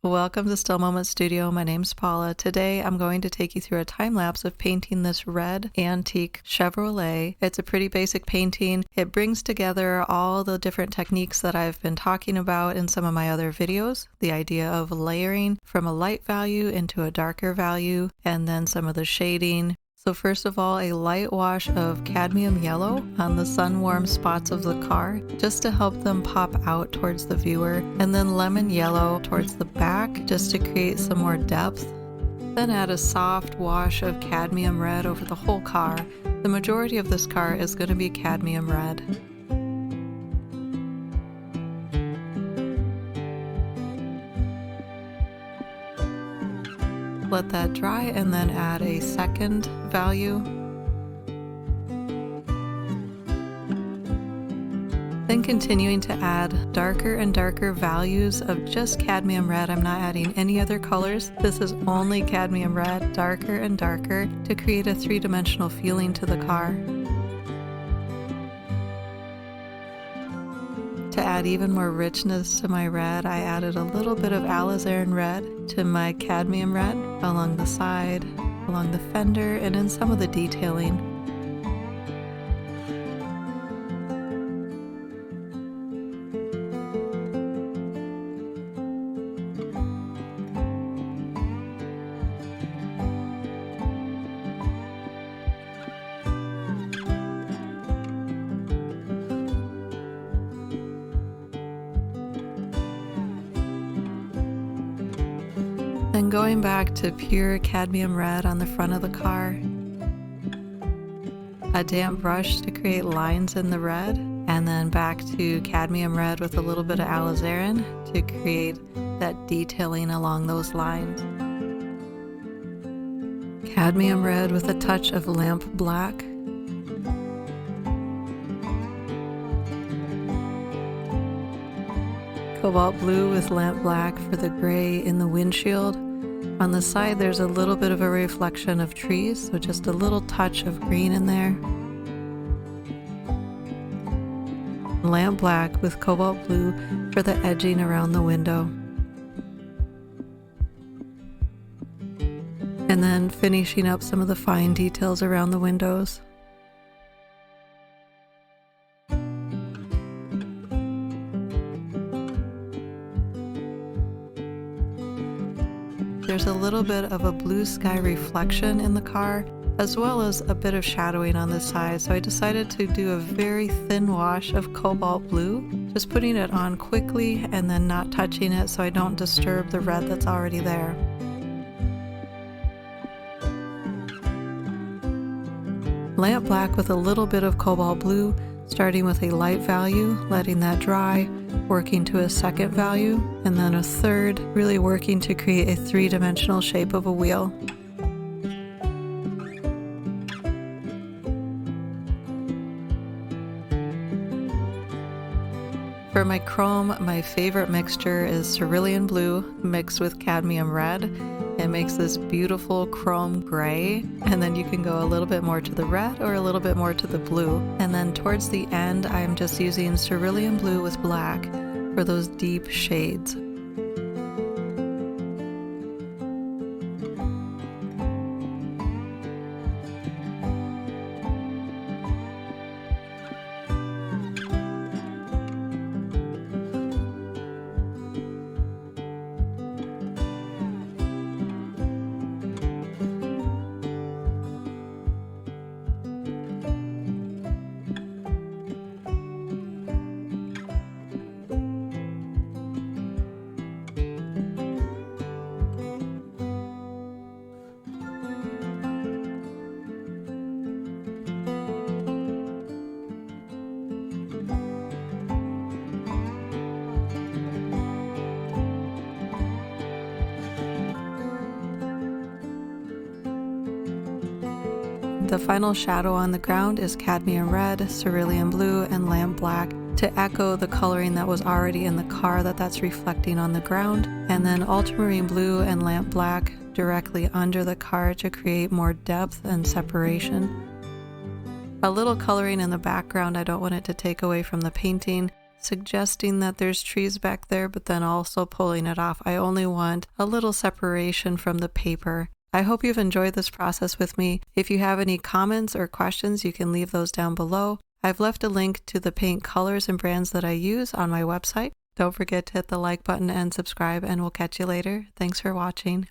Welcome to Still Moment Studio. My name's Paula. Today I'm going to take you through a time lapse of painting this red antique Chevrolet. It's a pretty basic painting. It brings together all the different techniques that I've been talking about in some of my other videos. The idea of layering from a light value into a darker value, and then some of the shading. So first of all, a light wash of cadmium yellow on the sun-warm spots of the car, just to help them pop out towards the viewer, and then lemon yellow towards the back, just to create some more depth. Then add a soft wash of cadmium red over the whole car. The majority of this car is going to be cadmium red. Let that dry and then add a second value. Then continuing to add darker and darker values of just cadmium red. I'm not adding any other colors. This is only cadmium red, darker and darker, to create a three-dimensional feeling to the car. To add even more richness to my red, I added a little bit of Alizarin Red to my cadmium red along the side, along the fender, and in some of the detailing. Then going back to pure cadmium red on the front of the car. A damp brush to create lines in the red, and then back to cadmium red with a little bit of alizarin to create that detailing along those lines. Cadmium red with a touch of lamp black. Cobalt blue with lamp black for the gray in the windshield. On the side there's a little bit of a reflection of trees, so just a little touch of green in there. Lamp black with cobalt blue for the edging around the window. And then finishing up some of the fine details around the windows. There's a little bit of a blue sky reflection in the car, as well as a bit of shadowing on the side, so I decided to do a very thin wash of cobalt blue, just putting it on quickly and then not touching it so I don't disturb the red that's already there. Lamp black with a little bit of cobalt blue, starting with a light value, letting that dry, working to a second value, and then a third, really working to create a three-dimensional shape of a wheel. For my chrome, my favorite mixture is cerulean blue mixed with cadmium red. It makes this beautiful chrome gray, and then you can go a little bit more to the red or a little bit more to the blue. And then towards the end, I'm just using cerulean blue with black for those deep shades. The final shadow on the ground is cadmium red, cerulean blue, and lamp black to echo the coloring that was already in the car that's reflecting on the ground, and then ultramarine blue and lamp black directly under the car to create more depth and separation. A little coloring in the background, I don't want it to take away from the painting, suggesting that there's trees back there, but then also pulling it off. I only want a little separation from the paper. I hope you've enjoyed this process with me. If you have any comments or questions, you can leave those down below. I've left a link to the paint colors and brands that I use on my website. Don't forget to hit the like button and subscribe, and we'll catch you later. Thanks for watching.